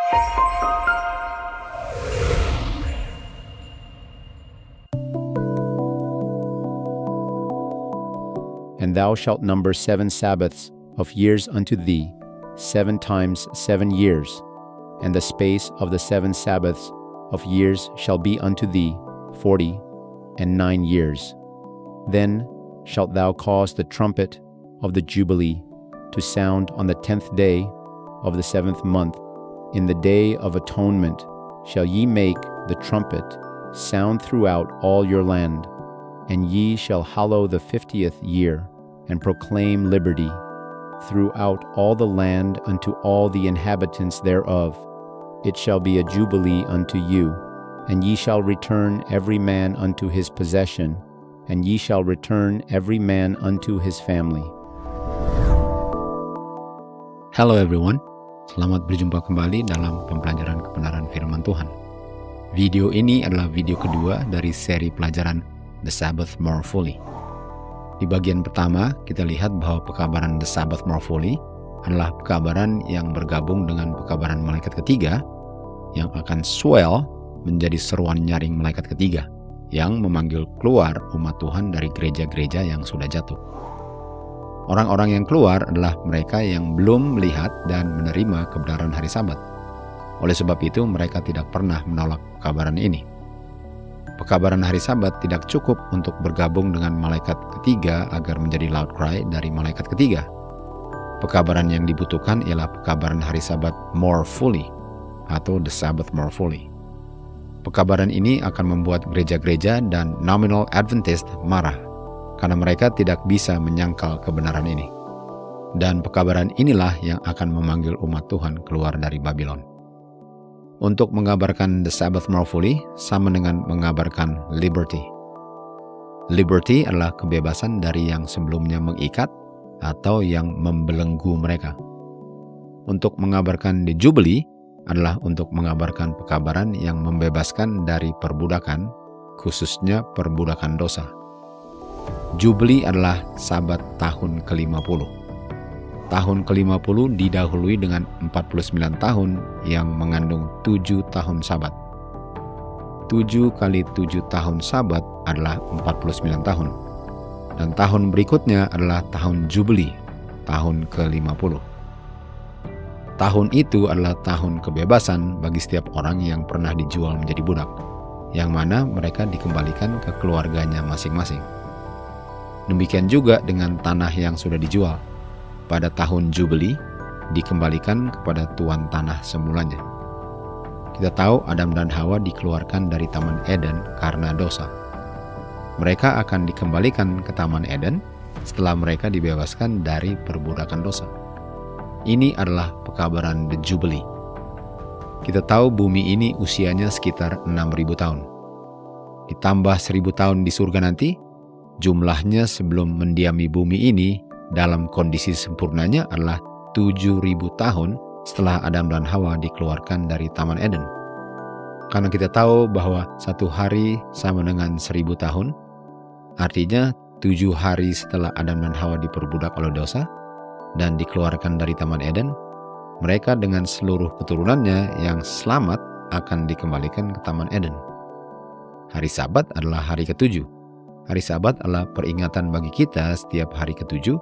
And thou shalt number 7 Sabbaths of years unto thee, 7 times 7 years, and the space of the 7 Sabbaths of years shall be unto thee 49 years. Then shalt thou cause the trumpet of the Jubilee to sound on the 10th day of the 7th month. In the day of atonement shall ye make the trumpet sound throughout all your land, and ye shall hallow the 50th year, and proclaim liberty throughout all the land unto all the inhabitants thereof. It shall be a jubilee unto you, and ye shall return every man unto his possession, and ye shall return every man unto his family. Hello everyone, selamat berjumpa kembali dalam pembelajaran kebenaran firman Tuhan. Video ini adalah video kedua dari seri pelajaran The Sabbath More Fully. Di bagian pertama, kita lihat bahwa pekabaran The Sabbath More Fully adalah pekabaran yang bergabung dengan pekabaran malaikat ketiga yang akan swell menjadi seruan nyaring malaikat ketiga yang memanggil keluar umat Tuhan dari gereja-gereja yang sudah jatuh. Orang-orang yang keluar adalah mereka yang belum melihat dan menerima kebenaran hari Sabat. Oleh sebab itu, mereka tidak pernah menolak pekabaran ini. Pekabaran hari Sabat tidak cukup untuk bergabung dengan malaikat ketiga agar menjadi loud cry dari malaikat ketiga. Pekabaran yang dibutuhkan ialah pekabaran hari Sabat more fully atau the Sabbath more fully. Pekabaran ini akan membuat gereja-gereja dan nominal Adventist marah karena mereka tidak bisa menyangkal kebenaran ini. Dan pekabaran inilah yang akan memanggil umat Tuhan keluar dari Babylon. Untuk mengabarkan the Sabbath more fully sama dengan mengabarkan liberty. Liberty adalah kebebasan dari yang sebelumnya mengikat atau yang membelenggu mereka. Untuk mengabarkan the Jubilee adalah untuk mengabarkan pekabaran yang membebaskan dari perbudakan, khususnya perbudakan dosa. Jubilee adalah Sabat tahun ke-50. Tahun ke-50 didahului dengan 49 tahun yang mengandung 7 tahun Sabat. 7 kali 7 tahun Sabat adalah 49 tahun. Dan tahun berikutnya adalah tahun Jubilee, tahun ke-50. Tahun itu adalah tahun kebebasan bagi setiap orang yang pernah dijual menjadi budak, yang mana mereka dikembalikan ke keluarganya masing-masing. Demikian juga dengan tanah yang sudah dijual. Pada tahun Jubilee, dikembalikan kepada tuan tanah semulanya. Kita tahu Adam dan Hawa dikeluarkan dari Taman Eden karena dosa. Mereka akan dikembalikan ke Taman Eden setelah mereka dibebaskan dari perbudakan dosa. Ini adalah pekabaran The Jubilee. Kita tahu bumi ini usianya sekitar 6.000 tahun. Ditambah 1.000 tahun di surga nanti, jumlahnya sebelum mendiami bumi ini dalam kondisi sempurnanya adalah 7.000 tahun setelah Adam dan Hawa dikeluarkan dari Taman Eden. Karena kita tahu bahwa 1 hari sama dengan 1.000 tahun, artinya 7 hari setelah Adam dan Hawa diperbudak oleh dosa dan dikeluarkan dari Taman Eden, mereka dengan seluruh keturunannya yang selamat akan dikembalikan ke Taman Eden. Hari Sabat adalah hari ke-7. Hari Sabat adalah peringatan bagi kita setiap hari ke-7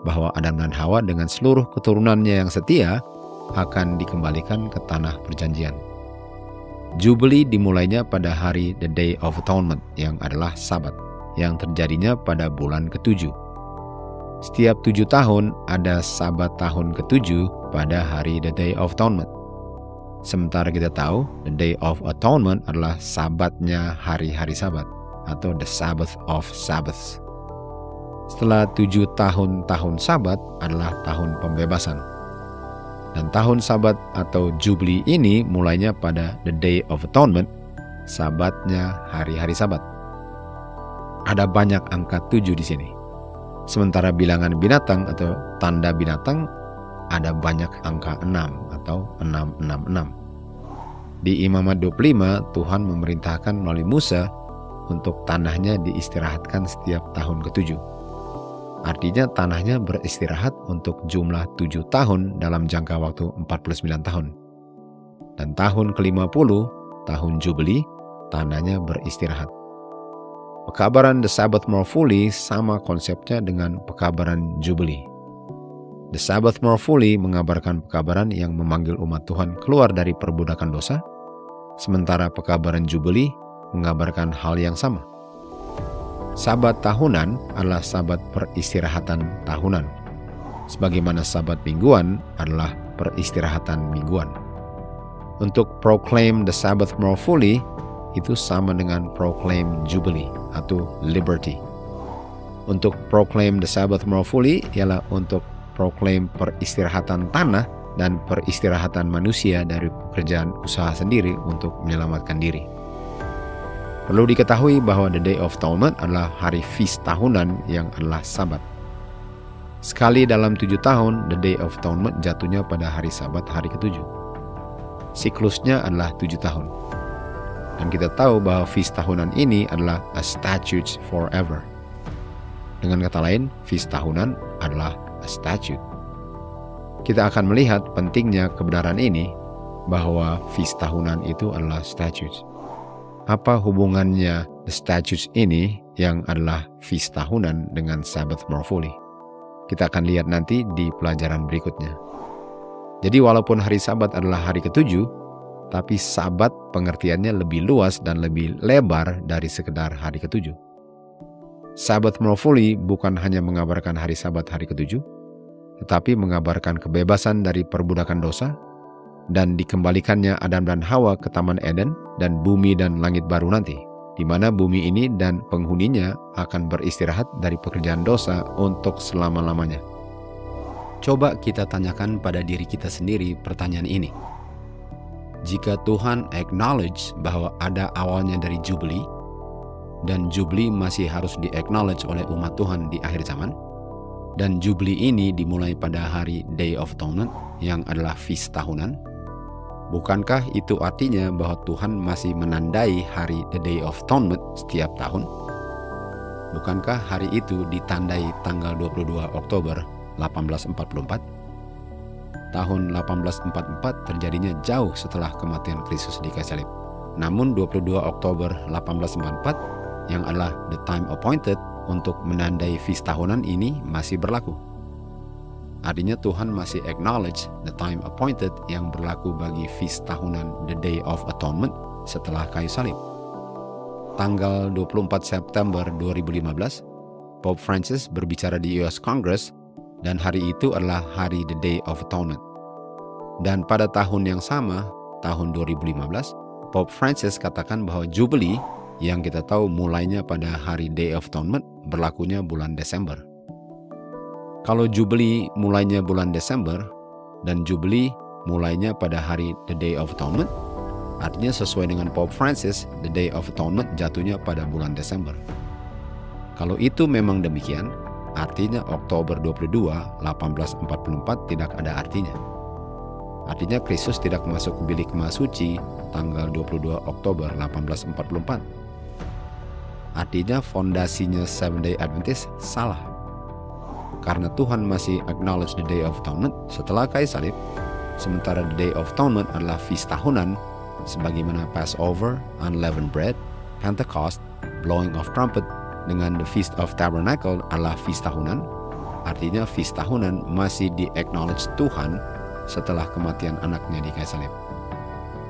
bahwa Adam dan Hawa dengan seluruh keturunannya yang setia akan dikembalikan ke tanah perjanjian. Jubilee dimulainya pada hari The Day of Atonement yang adalah Sabat, yang terjadinya pada bulan ke-7. Setiap 7 tahun ada Sabat tahun ke-7 pada hari The Day of Atonement. Sementara kita tahu The Day of Atonement adalah Sabatnya hari-hari Sabat atau the Sabbath of Sabbaths. Setelah 7 tahun Sabat adalah tahun pembebasan. Dan tahun Sabat atau Jubilee ini mulainya pada The Day of Atonement, Sabatnya hari-hari Sabat. Ada banyak angka 7 di sini. Sementara bilangan binatang atau tanda binatang ada banyak angka 6 atau 666. Di Imamat 25, Tuhan memerintahkan melalui Musa untuk tanahnya diistirahatkan setiap tahun ke-7. Artinya tanahnya beristirahat untuk jumlah 7 tahun dalam jangka waktu 49 tahun. Dan tahun ke-50, tahun Jubili, tandanya beristirahat. Pekabaran The Sabbath More Fully sama konsepnya dengan pekabaran Jubili. The Sabbath More Fully mengabarkan pekabaran yang memanggil umat Tuhan keluar dari perbudakan dosa, sementara pekabaran Jubili mengabarkan hal yang sama. Sabat tahunan adalah sabat peristirahatan tahunan, sebagaimana sabat mingguan adalah peristirahatan mingguan. Untuk proclaim the Sabbath more fully, itu sama dengan proclaim Jubilee atau Liberty. Untuk proclaim the Sabbath more fully ialah untuk proclaim peristirahatan tanah dan peristirahatan manusia dari pekerjaan usaha sendiri untuk menyelamatkan diri. Perlu diketahui bahwa the Day of Atonement adalah hari feast tahunan yang adalah Sabat. Sekali dalam 7 tahun, the Day of Atonement jatuhnya pada hari Sabat hari ke-7. Siklusnya adalah 7 tahun. Dan kita tahu bahwa feast tahunan ini adalah a statute forever. Dengan kata lain, feast tahunan adalah a statute. Kita akan melihat pentingnya kebenaran ini bahwa feast tahunan itu adalah statute. Apa hubungannya the statutes ini yang adalah feast tahunan dengan Sabbath more fully? Kita akan lihat nanti di pelajaran berikutnya. Jadi walaupun hari Sabat adalah hari ke-7, tapi Sabat pengertiannya lebih luas dan lebih lebar dari sekedar hari ke-7. Sabbath more fully bukan hanya mengabarkan hari Sabat hari ke-7, tetapi mengabarkan kebebasan dari perbudakan dosa dan dikembalikannya Adam dan Hawa ke Taman Eden dan bumi dan langit baru nanti, di mana bumi ini dan penghuninya akan beristirahat dari pekerjaan dosa untuk selama-lamanya. Coba kita tanyakan pada diri kita sendiri pertanyaan ini. Jika Tuhan acknowledge bahwa ada awalnya dari Jubilee, dan Jubilee masih harus di-acknowledge oleh umat Tuhan di akhir zaman, dan Jubilee ini dimulai pada hari Day of Atonement yang adalah feast tahunan, bukankah itu artinya bahwa Tuhan masih menandai hari The Day of Atonement setiap tahun? Bukankah hari itu ditandai tanggal 22 Oktober 1844? Tahun 1844 terjadinya jauh setelah kematian Kristus di kayu salib. Namun 22 Oktober 1844 yang adalah the time appointed untuk menandai feast tahunan ini masih berlaku. Artinya Tuhan masih acknowledge the time appointed yang berlaku bagi feast tahunan the Day of Atonement setelah kayu salib. Tanggal 24 September 2015, Pope Francis berbicara di US Congress dan hari itu adalah hari the Day of Atonement. Dan pada tahun yang sama, tahun 2015, Pope Francis katakan bahwa Jubilee yang kita tahu mulainya pada hari Day of Atonement berlakunya bulan Desember. Kalau Jubilee mulainya bulan Desember dan Jubilee mulainya pada hari the Day of Atonement, artinya sesuai dengan Pope Francis, the Day of Atonement jatuhnya pada bulan Desember. Kalau itu memang demikian, artinya Oktober 22, 1844 tidak ada artinya. Artinya Kristus tidak masuk ke bilik kemah suci tanggal 22 Oktober 1844. Artinya fondasinya Seventh Day Adventist salah. Karena Tuhan masih acknowledge the Day of Atonement setelah kayu salib, sementara the Day of Atonement adalah feast tahunan, sebagaimana Passover, Unleavened Bread, Pentecost, Blowing of Trumpet, dengan the Feast of Tabernacle adalah feast tahunan. Artinya feast tahunan masih di-acknowledge Tuhan setelah kematian anaknya di kayu salib.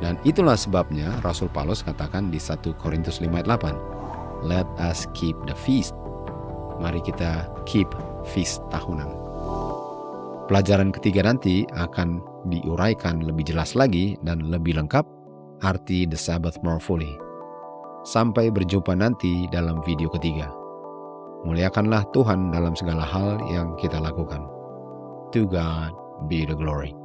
Dan itulah sebabnya Rasul Paulus katakan di 1 Korintus 5 ayat 8, let us keep the feast. Mari kita keep feast tahunan. Pelajaran ketiga nanti akan diuraikan lebih jelas lagi dan lebih lengkap arti the Sabbath more fully. Sampai berjumpa nanti dalam video ketiga. Muliakanlah Tuhan dalam segala hal yang kita lakukan. To God be the glory.